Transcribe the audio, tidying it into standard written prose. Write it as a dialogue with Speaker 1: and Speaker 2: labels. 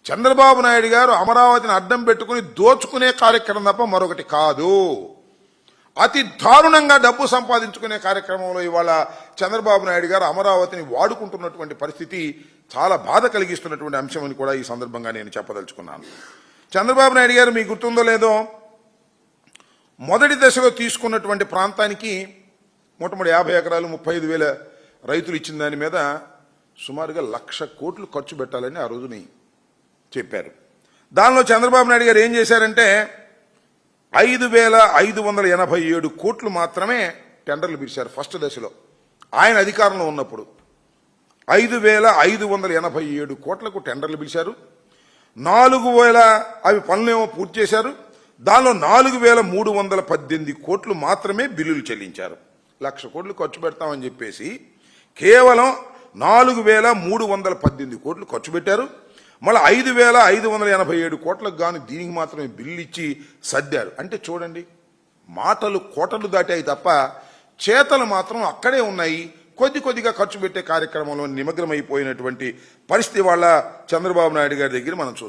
Speaker 1: చంద్రబాబు నాయుడు గారు అమరావతిని అడ్డం పెట్టుకుని దోచుకునే కార్యక్రమం తప్ప మరొకటి కాదు. అతి దారుణంగా డబ్బు సంపాదించుకునే కార్యక్రమంలో ఇవాళ చంద్రబాబు నాయుడు గారు అమరావతిని వాడుకుంటున్నటువంటి పరిస్థితి చాలా బాధ కలిగిస్తున్నటువంటి అంశం అని కూడా ఈ సందర్భంగా నేను చెప్పదలుచుకున్నాను. చంద్రబాబు నాయుడు గారు మీకు గుర్తుందో లేదో, మొదటి దశలో తీసుకున్నటువంటి ప్రాంతానికి మొట్టమొదటి 50 ఎకరాలు 35,000 రైతులు ఇచ్చిన దాని మీద సుమారుగా 1,00,000 కోట్లు ఖర్చు పెట్టాలని ఆ రోజుని చెప్పారు. దానిలో చంద్రబాబు నాయుడు గారు ఏం చేశారంటే 5,587 కోట్లు మాత్రమే టెండర్లు పిలిచారు. ఫస్ట్ దశలో ఆయన అధికారంలో ఉన్నప్పుడు 5,587 కోట్లకు టెండర్లు పిలిచారు. 4,000 అవి పనులేమో పూర్తి చేశారు. దానిలో 4,318 కోట్లు మాత్రమే బిల్లులు చెల్లించారు. 1,00,000 కోట్లు ఖర్చు పెడతామని చెప్పేసి కేవలం 4,318 కోట్లు ఖర్చు పెట్టారు. మళ్ళీ 5,587 కోట్లకు గాను దీనికి మాత్రమే బిల్లు ఇచ్చి సర్దారు. అంటే చూడండి, మాటలు కోటలు దాటాయి తప్ప చేతలు మాత్రం అక్కడే ఉన్నాయి. కొద్దిగా ఖర్చు పెట్టే కార్యక్రమంలో నిమగ్నమైపోయినటువంటి పరిస్థితి వాళ్ళ చంద్రబాబు నాయుడు గారి దగ్గర మనం చూస్తాం.